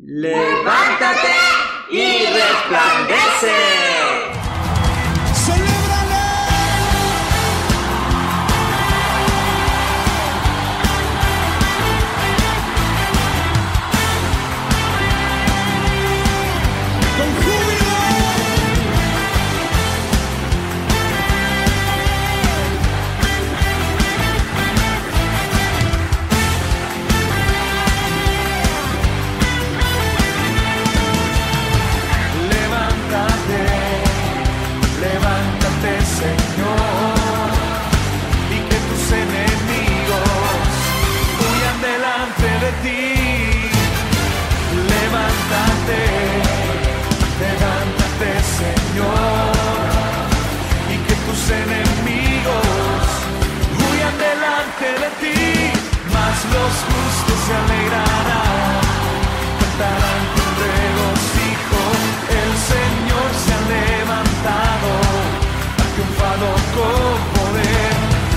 Levántate y resplandece. Los justos se alegrarán, cantarán con regocijo. El Señor se ha levantado, ha triunfado con poder.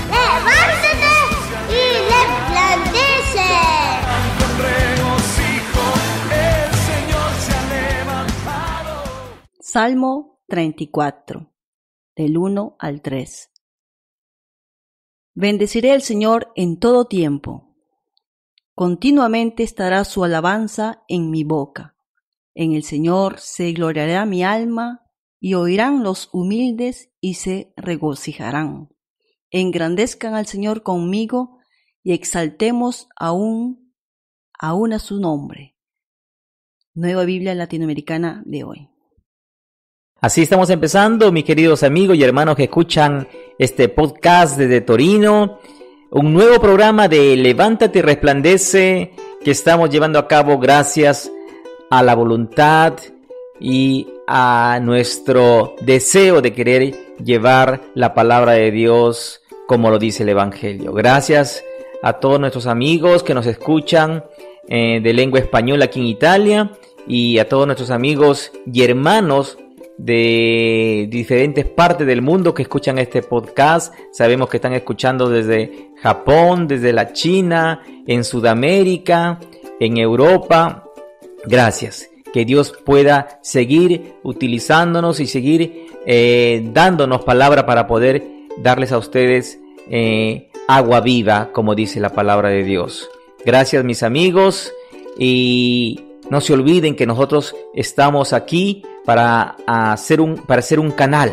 ¡Levántate y resplandece! Con regocijo, el Señor se ha levantado. Salmo 34, del 1 al 3. Bendeciré al Señor en todo tiempo. Continuamente estará su alabanza en mi boca. En el Señor se gloriará mi alma, y oirán los humildes y se regocijarán. Engrandezcan al Señor conmigo, y exaltemos aún a su nombre. Nueva Biblia Latinoamericana de hoy. Así estamos empezando, mis queridos amigos y hermanos que escuchan este podcast desde Torino. Un nuevo programa de Levántate y Resplandece que estamos llevando a cabo gracias a la voluntad y a nuestro deseo de querer llevar la palabra de Dios como lo dice el Evangelio. Gracias a todos nuestros amigos que nos escuchan de lengua española aquí en Italia y a todos nuestros amigos y hermanos de diferentes partes del mundo que escuchan este podcast. Sabemos que están escuchando desde Japón, desde la China, en Sudamérica, en Europa. Gracias. Que Dios pueda seguir utilizándonos y seguir dándonos palabra para poder darles a ustedes agua viva, como dice la palabra de Dios. Gracias, mis amigos, y no se olviden que nosotros estamos aquí para hacer un canal.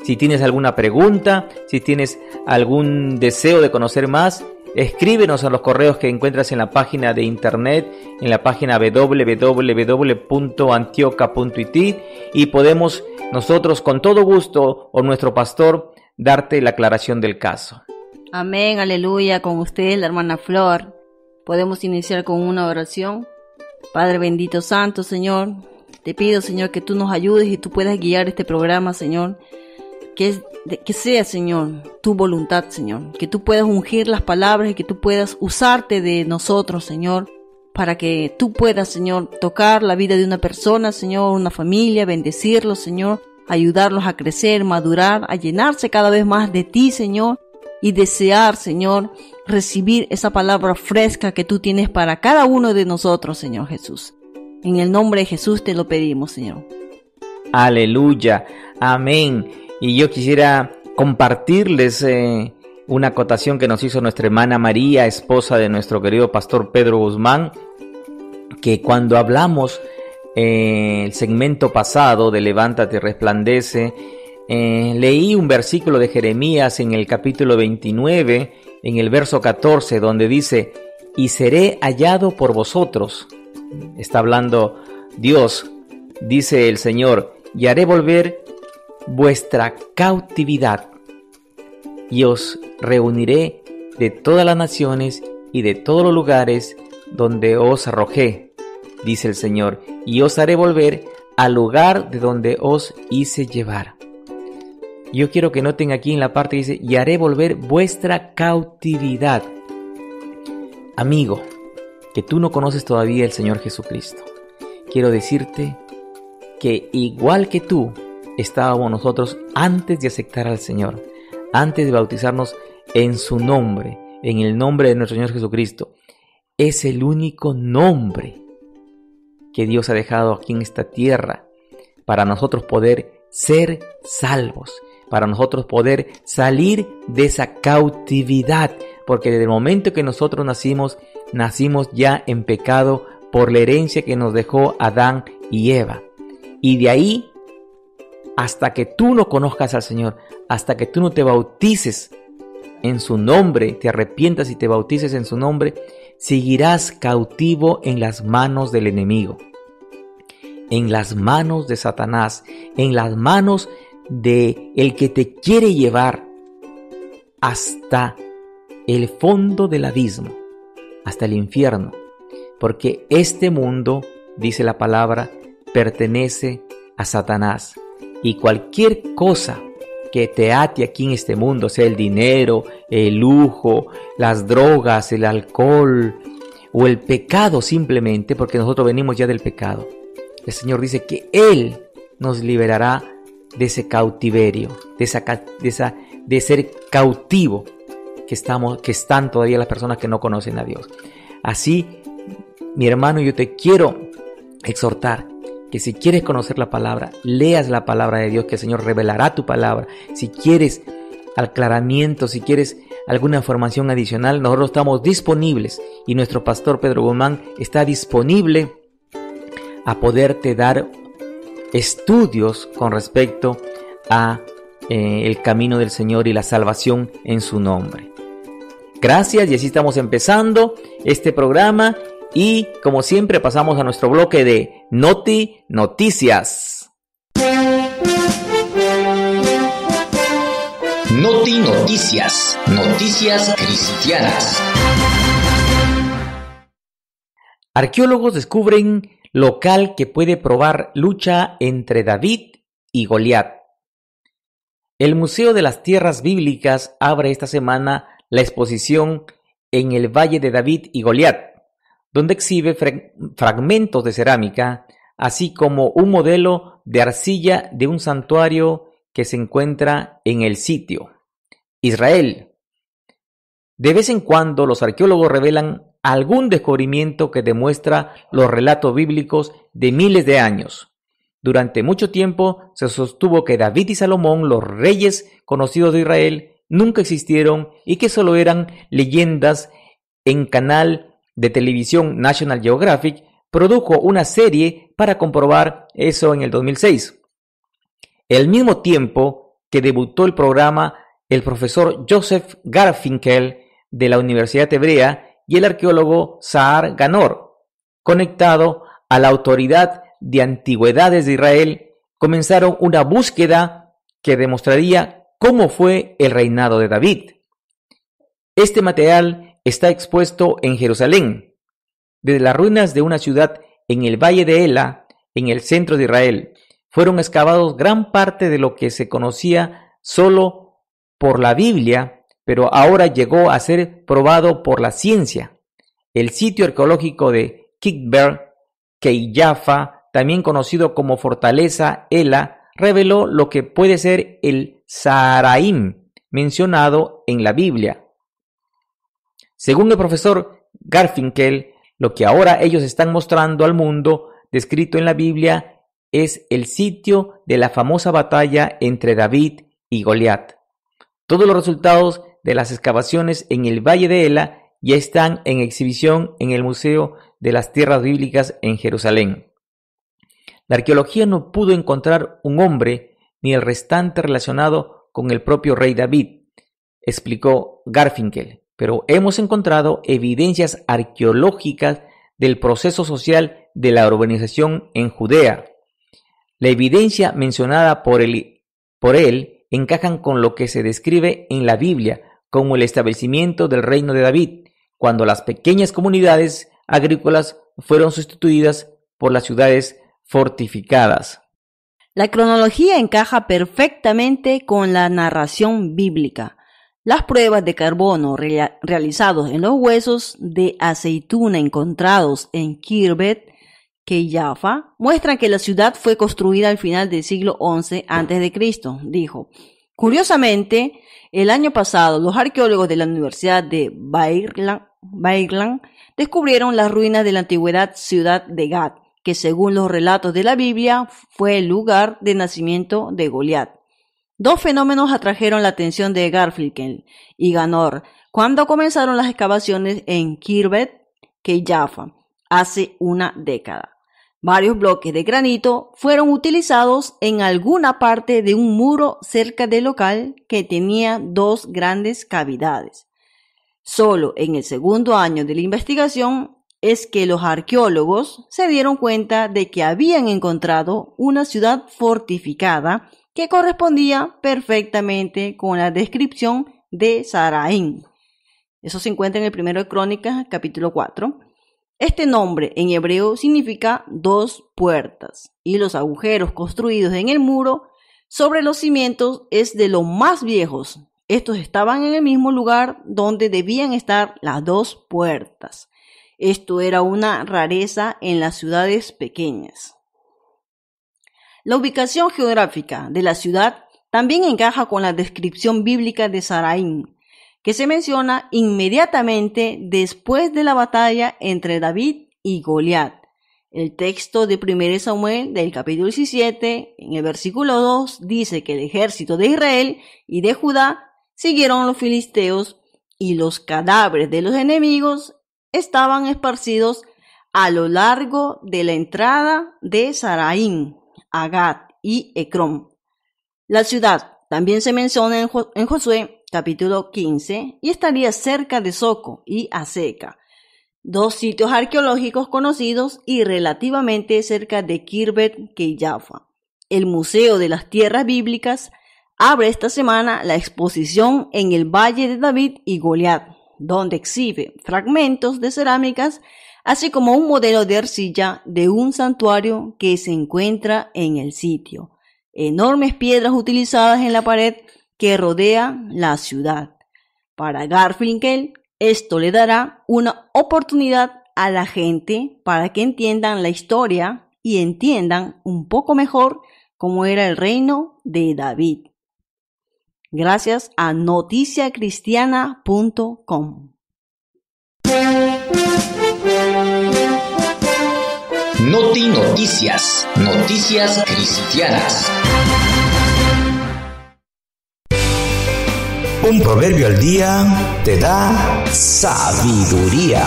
Si tienes alguna pregunta, si tienes algún deseo de conocer más, escríbenos a los correos que encuentras en la página de internet, en la página www.antioca.it, y podemos nosotros con todo gusto o nuestro pastor darte la aclaración del caso. Amén, aleluya, con usted, la hermana Flor. Podemos iniciar con una oración. Padre bendito, santo, Señor, te pido, Señor, que tú nos ayudes y tú puedas guiar este programa, Señor. Que sea, Señor, tu voluntad, Señor. Que tú puedas ungir las palabras y que tú puedas usarte de nosotros, Señor, para que tú puedas, Señor, tocar la vida de una persona, Señor, una familia, bendecirlos, Señor, ayudarlos a crecer, madurar, a llenarse cada vez más de ti, Señor, y desear, Señor, recibir esa palabra fresca que tú tienes para cada uno de nosotros, Señor Jesús. En el nombre de Jesús te lo pedimos, Señor. Aleluya, amén. Y yo quisiera compartirles una acotación que nos hizo nuestra hermana María, esposa de nuestro querido pastor Pedro Guzmán, que cuando hablamos el segmento pasado de Levántate y Resplandece, leí un versículo de Jeremías en el capítulo 29, en el verso 14, donde dice: y seré hallado por vosotros. Está hablando Dios, dice el Señor, y haré volver vuestra cautividad, y os reuniré de todas las naciones y de todos los lugares donde os arrojé, dice el Señor, y os haré volver al lugar de donde os hice llevar. Yo quiero que noten aquí en la parte que dice: y haré volver vuestra cautividad. Amigo, que tú no conoces todavía el Señor Jesucristo, quiero decirte que igual que tú estábamos nosotros antes de aceptar al Señor, antes de bautizarnos en su nombre, en el nombre de nuestro Señor Jesucristo. Es el único nombre que Dios ha dejado aquí en esta tierra para nosotros poder ser salvos, para nosotros poder salir de esa cautividad, porque desde el momento que nosotros nacimos ya en pecado por la herencia que nos dejó Adán y Eva. Y de ahí, hasta que tú no conozcas al Señor, hasta que tú no te bautices en su nombre, te arrepientas y te bautices en su nombre, seguirás cautivo en las manos del enemigo, en las manos de Satanás, en las manos de el que te quiere llevar hasta el fondo del abismo, hasta el infierno, porque este mundo, dice la palabra, pertenece a Satanás, y cualquier cosa que te ate aquí en este mundo, sea el dinero, el lujo, las drogas, el alcohol o el pecado simplemente, porque nosotros venimos ya del pecado. El Señor dice que Él nos liberará de ese cautiverio, de ser cautivo que están todavía las personas que no conocen a Dios. Así, mi hermano, yo te quiero exhortar que si quieres conocer la palabra, leas la palabra de Dios, que el Señor revelará tu palabra. Si quieres aclaramiento, si quieres alguna información adicional, nosotros estamos disponibles y nuestro pastor Pedro Guzmán está disponible a poderte dar estudios con respecto a el camino del Señor y la salvación en su nombre. Gracias, y así estamos empezando este programa. Y como siempre pasamos a nuestro bloque de Noticias. Noticias, noticias cristianas. Arqueólogos descubren local que puede probar lucha entre David y Goliat. El Museo de las Tierras Bíblicas abre esta semana la exposición en el Valle de David y Goliat, donde exhibe fragmentos de cerámica, así como un modelo de arcilla de un santuario que se encuentra en el sitio. Israel. De vez en cuando los arqueólogos revelan algún descubrimiento que demuestra los relatos bíblicos de miles de años. Durante mucho tiempo se sostuvo que David y Salomón, los reyes conocidos de Israel, nunca existieron y que solo eran leyendas. En canal de televisión National Geographic produjo una serie para comprobar eso en el 2006. El mismo tiempo que debutó el programa, el profesor Joseph Garfinkel de la Universidad Hebrea y el arqueólogo Sahar Ganor, conectado a la Autoridad de Antigüedades de Israel, comenzaron una búsqueda que demostraría cómo fue el reinado de David. Este material está expuesto en Jerusalén, desde las ruinas de una ciudad en el valle de Ela, en el centro de Israel. Fueron excavados gran parte de lo que se conocía solo por la Biblia, pero ahora llegó a ser probado por la ciencia. El sitio arqueológico de Kikber Keiyafa, también conocido como Fortaleza Ela, reveló lo que puede ser el Saharaim mencionado en la Biblia. Según el profesor Garfinkel, lo que ahora ellos están mostrando al mundo, descrito en la Biblia, es el sitio de la famosa batalla entre David y Goliat. Todos los resultados de las excavaciones en el Valle de Ela ya están en exhibición en el Museo de las Tierras Bíblicas en Jerusalén. La arqueología no pudo encontrar un hombre ni el restante relacionado con el propio rey David, explicó Garfinkel. Pero hemos encontrado evidencias arqueológicas del proceso social de la urbanización en Judea. La evidencia mencionada por él encajan con lo que se describe en la Biblia como el establecimiento del reino de David, cuando las pequeñas comunidades agrícolas fueron sustituidas por las ciudades fortificadas. La cronología encaja perfectamente con la narración bíblica. Las pruebas de carbono realizados en los huesos de aceituna encontrados en Kirbet Keiyafa muestran que la ciudad fue construida al final del siglo XI a.C., dijo. Curiosamente, el año pasado los arqueólogos de la Universidad de Baerland descubrieron las ruinas de la antigüedad ciudad de Gad, que según los relatos de la Biblia fue el lugar de nacimiento de Goliat. Dos fenómenos atrajeron la atención de Garfinkel y Ganor cuando comenzaron las excavaciones en Khirbet Qeiyafa hace una década. Varios bloques de granito fueron utilizados en alguna parte de un muro cerca del local que tenía dos grandes cavidades. Solo en el segundo año de la investigación es que los arqueólogos se dieron cuenta de que habían encontrado una ciudad fortificada que correspondía perfectamente con la descripción de Saraín. Eso se encuentra en el primero de Crónicas, capítulo 4. Este nombre en hebreo significa 2 puertas, y los agujeros construidos en el muro sobre los cimientos es de los más viejos. Estos estaban en el mismo lugar donde debían estar las 2 puertas. Esto era una rareza en las ciudades pequeñas. La ubicación geográfica de la ciudad también encaja con la descripción bíblica de Saraín, que se menciona inmediatamente después de la batalla entre David y Goliat. El texto de 1 Samuel del capítulo 17, en el versículo 2, dice que el ejército de Israel y de Judá siguieron a los filisteos y los cadáveres de los enemigos estaban esparcidos a lo largo de la entrada de Saraín, Agat y Ecrón. La ciudad también se menciona en Josué capítulo 15 y estaría cerca de Soco y Azeca, 2 sitios arqueológicos conocidos y relativamente cerca de Khirbet Qeiyafa. El Museo de las Tierras Bíblicas abre esta semana la exposición en el Valle de David y Goliat, donde exhibe fragmentos de cerámicas, así como un modelo de arcilla de un santuario que se encuentra en el sitio. Enormes piedras utilizadas en la pared que rodea la ciudad. Para Garfinkel, esto le dará una oportunidad a la gente para que entiendan la historia y entiendan un poco mejor cómo era el reino de David. Gracias a noticiacristiana.com. Noti Noticias, noticias cristianas. Un proverbio al día te da sabiduría.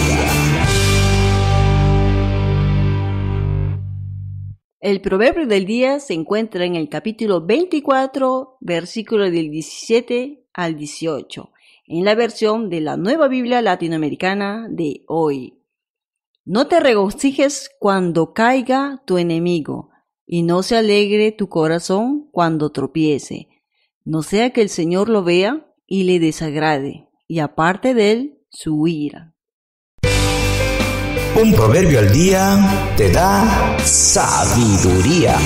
El proverbio del día se encuentra en el capítulo 24, versículos del 17 al 18, en la versión de la Nueva Biblia Latinoamericana de hoy. No te regocijes cuando caiga tu enemigo, y no se alegre tu corazón cuando tropiece. No sea que el Señor lo vea y le desagrade, y aparte de él su ira. Un proverbio al día te da sabiduría.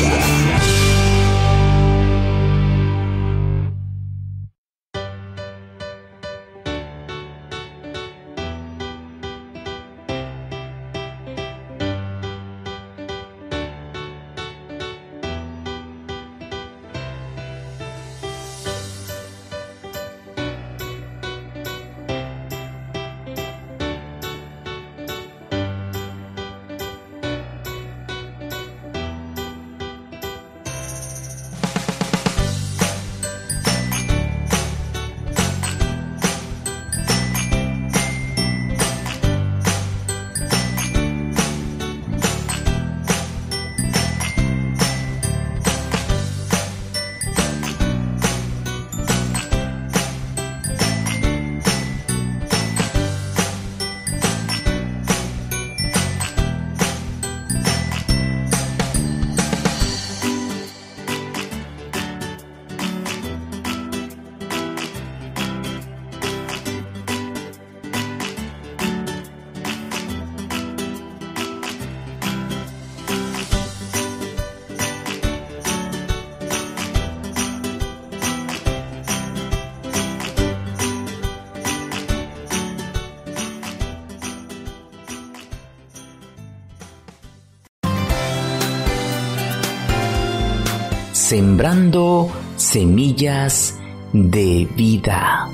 Sembrando semillas de vida.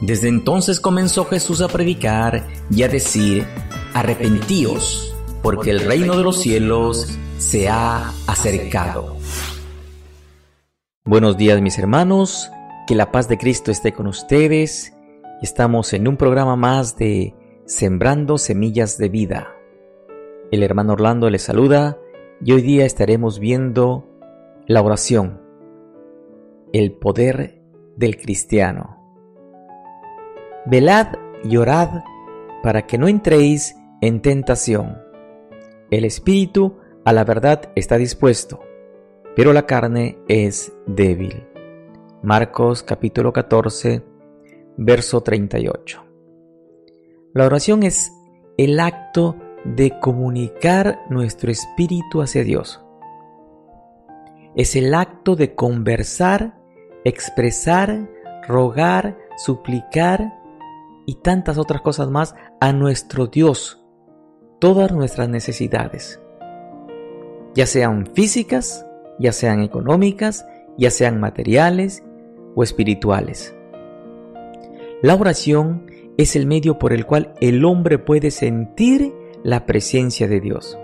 Desde entonces comenzó Jesús a predicar y a decir: arrepentíos, porque el reino de los cielos se ha acercado. Buenos días, mis hermanos, que la paz de Cristo esté con ustedes. Estamos en un programa más de Sembrando Semillas de Vida. El hermano Orlando les saluda y hoy día estaremos viendo la oración, el poder del cristiano. Velad y orad para que no entréis en tentación. El espíritu a la verdad está dispuesto, pero la carne es débil. Marcos capítulo 14, verso 38. La oración es el acto de comunicar nuestro espíritu hacia Dios. Es el acto de conversar, expresar, rogar, suplicar y tantas otras cosas más a nuestro Dios, todas nuestras necesidades, ya sean físicas, ya sean económicas, ya sean materiales o espirituales. La oración es el medio por el cual el hombre puede sentir la presencia de Dios.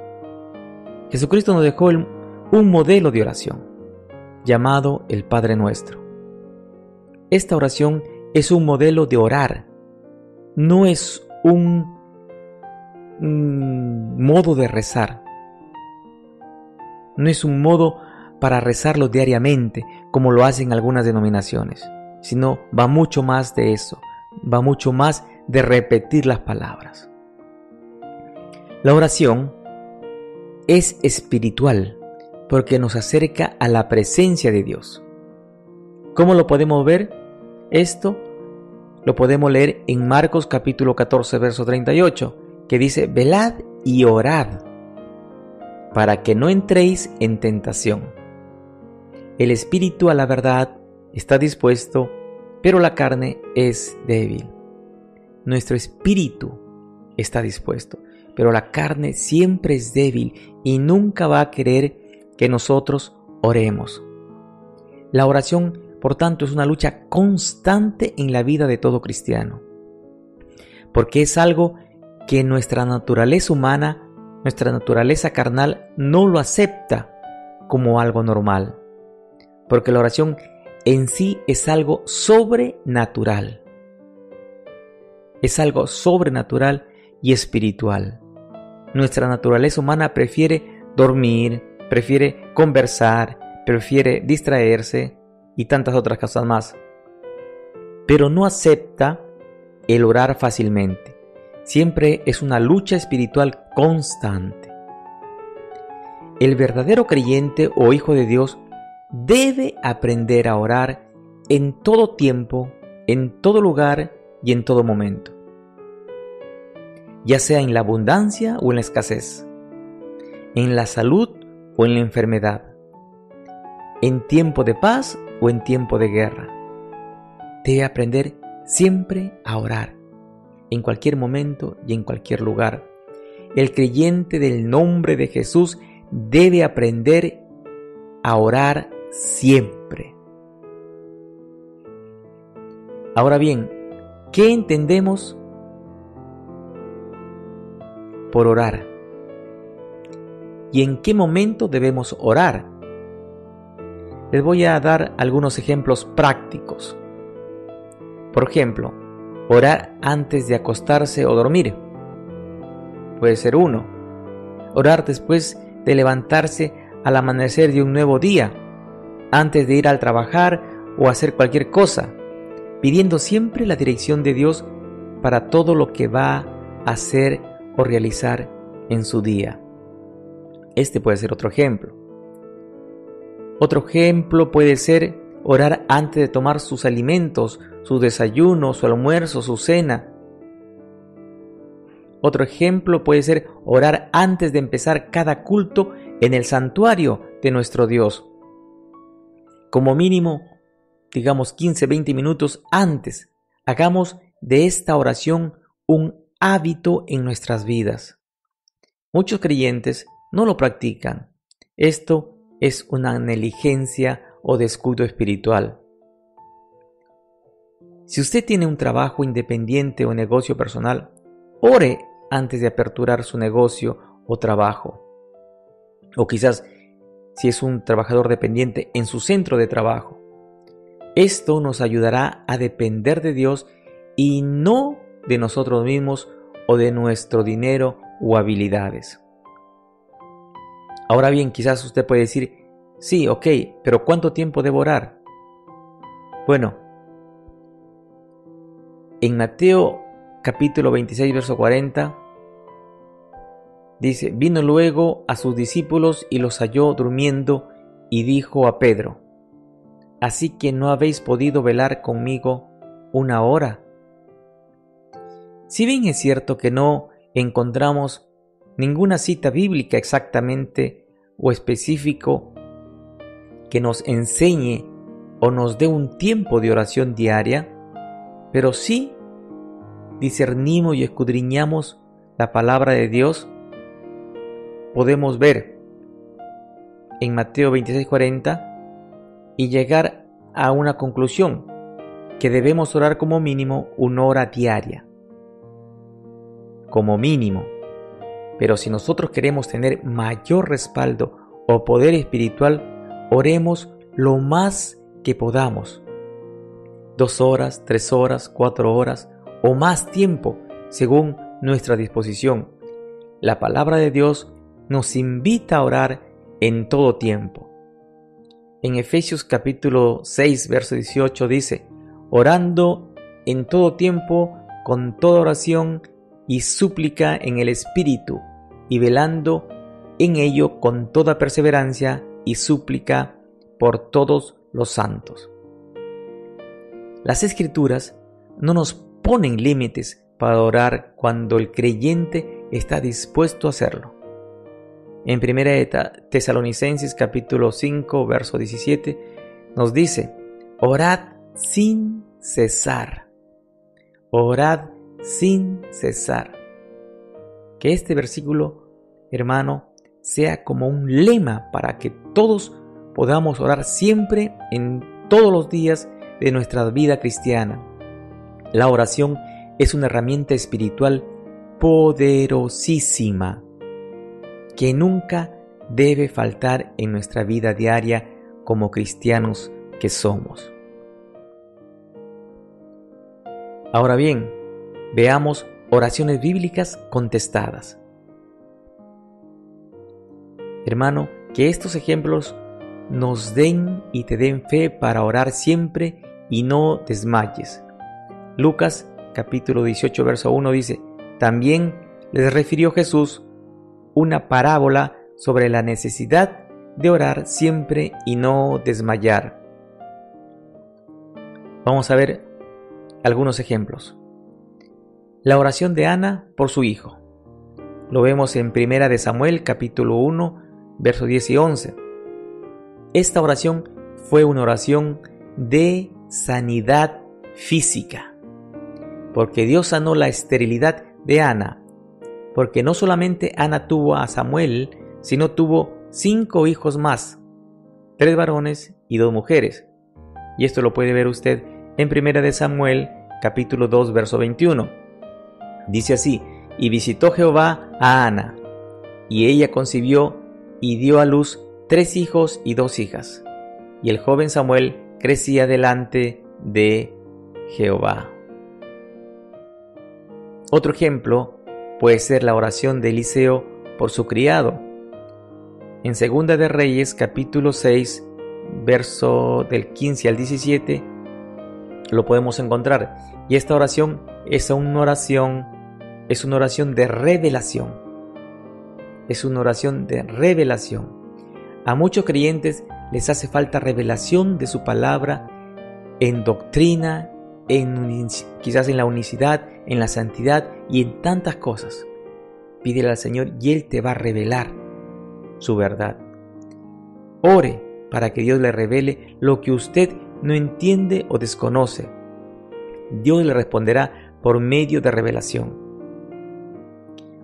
Jesucristo nos dejó un modelo de oración llamado el Padre Nuestro. Esta oración es un modelo de orar, no es un modo de rezar. No es un modo para rezarlo diariamente, como lo hacen algunas denominaciones, sino va mucho más de eso, va mucho más de repetir las palabras. La oración es espiritual porque nos acerca a la presencia de Dios. ¿Cómo lo podemos ver? Esto lo podemos leer en Marcos capítulo 14, verso 38, que dice: velad y orad para que no entréis en tentación. El espíritu a la verdad está dispuesto, pero la carne es débil. Nuestro espíritu está dispuesto, pero la carne siempre es débil y nunca va a querer que nosotros oremos. La oración, por tanto, es una lucha constante en la vida de todo cristiano, porque es algo que nuestra naturaleza humana, nuestra naturaleza carnal no lo acepta como algo normal, porque la oración en sí es algo sobrenatural. Es algo sobrenatural y espiritual. Nuestra naturaleza humana prefiere dormir, prefiere conversar, prefiere distraerse y tantas otras cosas más, pero no acepta el orar fácilmente. Siempre es una lucha espiritual constante. El verdadero creyente o hijo de Dios debe aprender a orar en todo tiempo, en todo lugar y en todo momento, ya sea en la abundancia o en la escasez, en la salud o en la enfermedad, en tiempo de paz o en tiempo de guerra. Debe aprender siempre a orar, en cualquier momento y en cualquier lugar. El creyente del nombre de Jesús debe aprender a orar siempre. Ahora bien, ¿qué entendemos por orar? ¿Y en qué momento debemos orar? Les voy a dar algunos ejemplos prácticos. Por ejemplo, orar antes de acostarse o dormir. Puede ser uno. Orar después de levantarse al amanecer de un nuevo día, antes de ir al trabajar o hacer cualquier cosa, pidiendo siempre la dirección de Dios para todo lo que va a hacer o realizar en su día. Este puede ser otro ejemplo. Otro ejemplo puede ser orar antes de tomar sus alimentos, su desayuno, su almuerzo, su cena. Otro ejemplo puede ser orar antes de empezar cada culto en el santuario de nuestro Dios. Como mínimo, digamos 15-20 minutos antes, hagamos de esta oración un hábito en nuestras vidas. Muchos creyentes no lo practican. Esto es una negligencia o descuido espiritual. Si usted tiene un trabajo independiente o negocio personal, ore antes de aperturar su negocio o trabajo. O quizás si es un trabajador dependiente en su centro de trabajo. Esto nos ayudará a depender de Dios y no de nosotros mismos o de nuestro dinero o habilidades. Ahora bien, quizás usted puede decir, sí, ok, pero ¿cuánto tiempo debo orar? Bueno, en Mateo capítulo 26, verso 40, dice, vino luego a sus discípulos y los halló durmiendo y dijo a Pedro, ¿así que no habéis podido velar conmigo una hora? Si bien es cierto que no encontramos ninguna cita bíblica exactamente o específico que nos enseñe o nos dé un tiempo de oración diaria, pero sí discernimos y escudriñamos la palabra de Dios, podemos ver en Mateo 26:40 y llegar a una conclusión, que debemos orar como mínimo 1 hora diaria. Como mínimo. Pero si nosotros queremos tener mayor respaldo o poder espiritual, oremos lo más que podamos. 2 horas, 3 horas, 4 horas o más tiempo, según nuestra disposición. La palabra de Dios nos invita a orar en todo tiempo. En Efesios capítulo 6, verso 18 dice, orando en todo tiempo, con toda oración y súplica en el Espíritu, y velando en ello con toda perseverancia y súplica por todos los santos. Las Escrituras no nos ponen límites para orar cuando el creyente está dispuesto a hacerlo. En 1 Tesalonicenses capítulo 5, verso 17, nos dice, orad sin cesar. Orad sin cesar. Que este versículo, hermano, sea como un lema para que todos podamos orar siempre en todos los días de nuestra vida cristiana. La oración es una herramienta espiritual poderosísima que nunca debe faltar en nuestra vida diaria como cristianos que somos. Ahora bien, veamos oraciones bíblicas contestadas. Hermano, que estos ejemplos nos den y te den fe para orar siempre y no desmayes. Lucas capítulo 18 verso 1 dice, también les refirió Jesús una parábola sobre la necesidad de orar siempre y no desmayar. Vamos a ver algunos ejemplos. La oración de Ana por su hijo. Lo vemos en 1 de Samuel capítulo 1 versos 10 y 11. Esta oración fue una oración de sanidad física, porque Dios sanó la esterilidad de Ana, porque no solamente Ana tuvo a Samuel, sino tuvo 5 hijos más, 3 varones y 2 mujeres. Y esto lo puede ver usted en 1 de Samuel capítulo 2 verso 21. Dice así, y visitó Jehová a Ana, y ella concibió y dio a luz 3 hijos y 2 hijas. Y el joven Samuel crecía delante de Jehová. Otro ejemplo puede ser la oración de Eliseo por su criado. En 2 de Reyes capítulo 6, verso del 15 al 17, lo podemos encontrar. Y esta oración es una oración de revelación. Es una oración de revelación. A muchos creyentes les hace falta revelación de su palabra en doctrina, quizás en la unicidad, en la santidad y en tantas cosas. Pídele al Señor y Él te va a revelar su verdad. Ore para que Dios le revele lo que usted no entiende o desconoce. Dios le responderá por medio de revelación.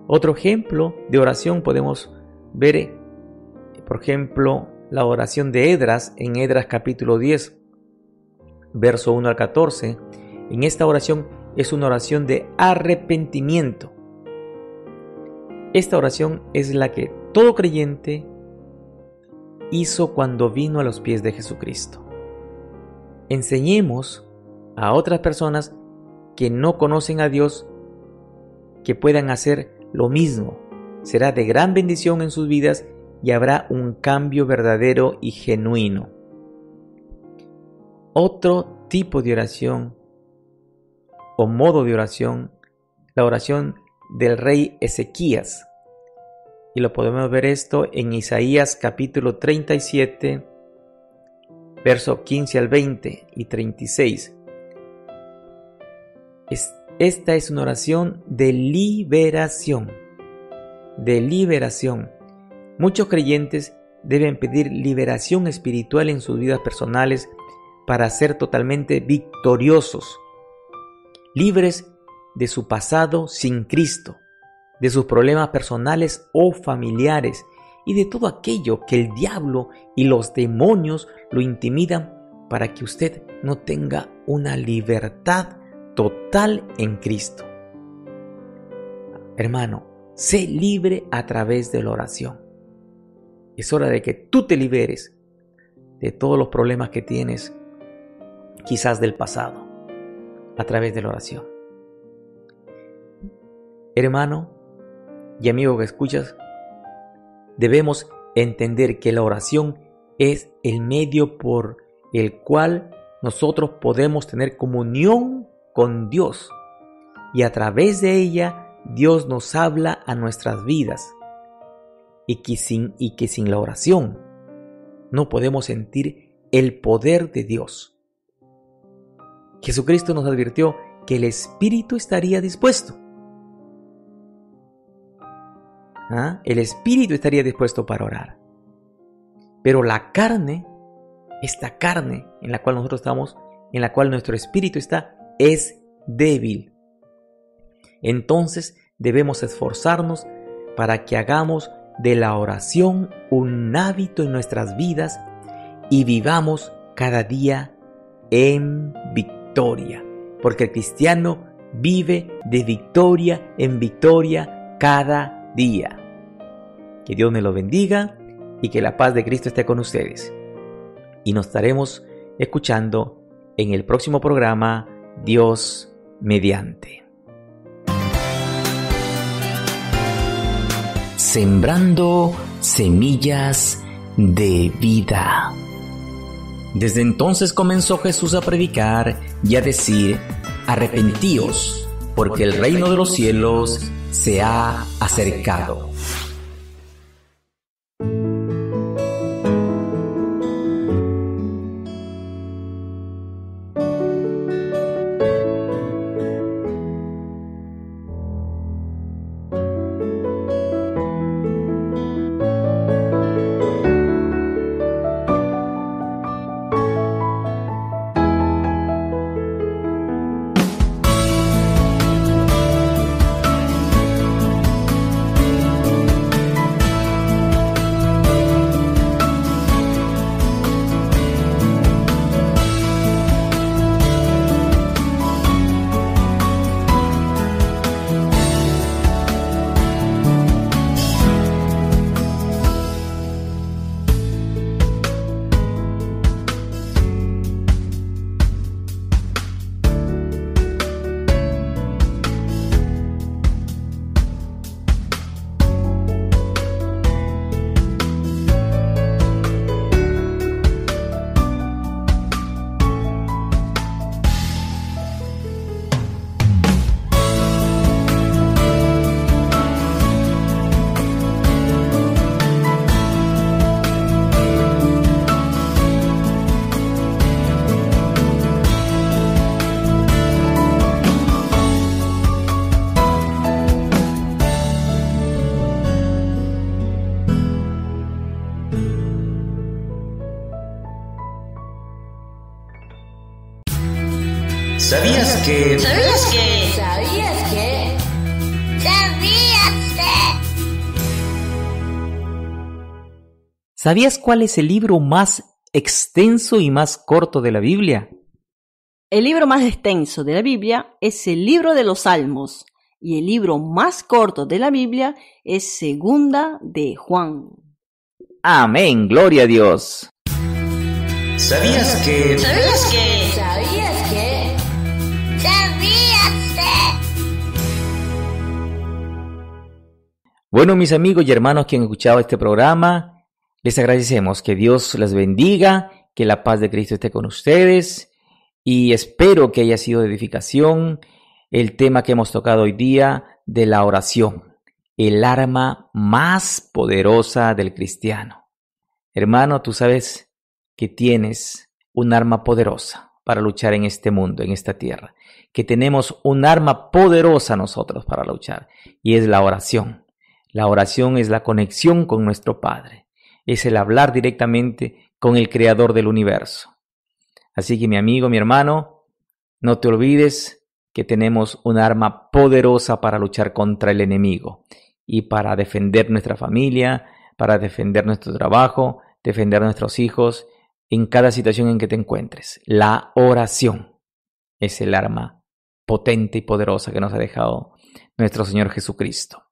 Otro ejemplo de oración podemos ver, por ejemplo, la oración de Esdras en Esdras capítulo 10, verso 1 al 14. En esta oración es una oración de arrepentimiento. Esta oración es la que todo creyente hizo cuando vino a los pies de Jesucristo. Enseñemos a otras personas que no conocen a Dios que puedan hacer lo mismo. Será de gran bendición en sus vidas y habrá un cambio verdadero y genuino. Otro tipo de oración o modo de oración, la oración del rey Ezequías. Y lo podemos ver esto en Isaías capítulo 37, verso 15 al 20 y 36. Esta es una oración de liberación. De liberación. Muchos creyentes deben pedir liberación espiritual en sus vidas personales para ser totalmente victoriosos, libres de su pasado sin Cristo, de sus problemas personales o familiares y de todo aquello que el diablo y los demonios lo intimidan para que usted no tenga una libertad total en Cristo. Hermano, sé libre a través de la oración. Es hora de que tú te liberes de todos los problemas que tienes, quizás del pasado, a través de la oración. Hermano y amigo que escuchas, debemos entender que la oración es el medio por el cual nosotros podemos tener comunión con Dios y a través de ella Dios nos habla a nuestras vidas y que sin la oración no podemos sentir el poder de Dios. Jesucristo nos advirtió que el espíritu estaría dispuesto. El espíritu estaría dispuesto para orar. Pero la carne, esta carne en la cual nosotros estamos, en la cual nuestro espíritu está, es débil. Entonces debemos esforzarnos para que hagamos de la oración un hábito en nuestras vidas y vivamos cada día en victoria. Porque el cristiano vive de victoria en victoria cada día. Que Dios me lo bendiga y que la paz de Cristo esté con ustedes. Y nos estaremos escuchando en el próximo programa, Dios mediante. Sembrando semillas de vida. Desde entonces comenzó Jesús a predicar y a decir: arrepentíos, porque el reino de los cielos se ha acercado. ¿Sabías que? ¿Sabías que? ¿Sabías cuál es el libro más extenso y más corto de la Biblia? El libro más extenso de la Biblia es el libro de los Salmos. y el libro más corto de la Biblia es Segunda de Juan. Amén, gloria a Dios. ¿Sabías que? ¿Sabías que? ¿Sabías que? Bueno, mis amigos y hermanos que han escuchado este programa, les agradecemos que Dios les bendiga, que la paz de Cristo esté con ustedes y espero que haya sido de edificación el tema que hemos tocado hoy día de la oración, el arma más poderosa del cristiano. Hermano, tú sabes que tienes un arma poderosa para luchar en este mundo, en esta tierra, que tenemos un arma poderosa nosotros para luchar y es la oración. La oración es la conexión con nuestro Padre, es el hablar directamente con el Creador del universo. Así que mi amigo, mi hermano, no te olvides que tenemos un arma poderosa para luchar contra el enemigo y para defender nuestra familia, para defender nuestro trabajo, defender a nuestros hijos en cada situación en que te encuentres. La oración es el arma potente y poderosa que nos ha dejado nuestro Señor Jesucristo.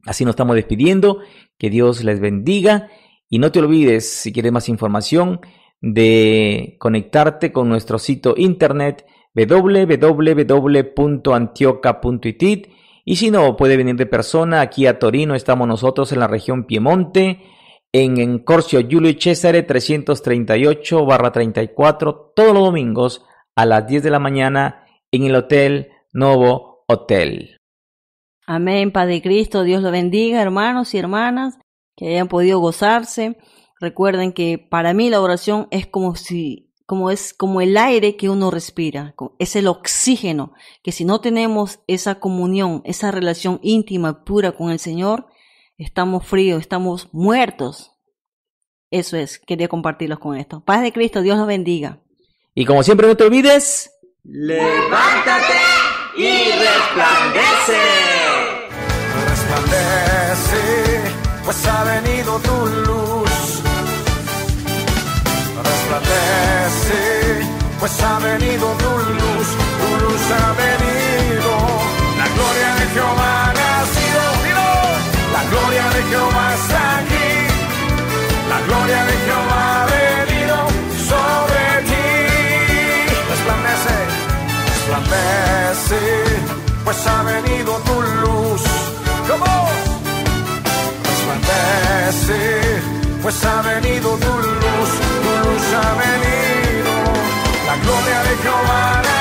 Así nos estamos despidiendo, que Dios les bendiga y no te olvides, si quieres más información, de conectarte con nuestro sitio internet www.antioca.it y si no, puede venir de persona aquí a Torino. Estamos nosotros en la región Piemonte, en Corso Giulio Cesare 338/34, todos los domingos a las 10 de la mañana en el Hotel Novo Hotel. Amén, Padre Cristo, Dios lo bendiga, hermanos y hermanas, que hayan podido gozarse. Recuerden que para mí la oración es como el aire que uno respira, es el oxígeno, que si no tenemos esa comunión, esa relación íntima, pura con el Señor, estamos fríos, estamos muertos. Eso es, quería compartirlos con esto. Paz de Cristo, Dios los bendiga. Y como siempre no te olvides, ¡levántate y resplandece! Resplandece, pues ha venido tu luz. Resplandece, pues ha venido tu luz ha venido. La gloria de Jehová ha nacido, ¡vivo! La gloria de Jehová está aquí. La gloria de Jehová ha venido sobre ti. Resplandece, resplandece, pues ha venido tu luz. ¿Cómo? Resplandece, pues ha venido tu luz ha venido. La gloria de Jehová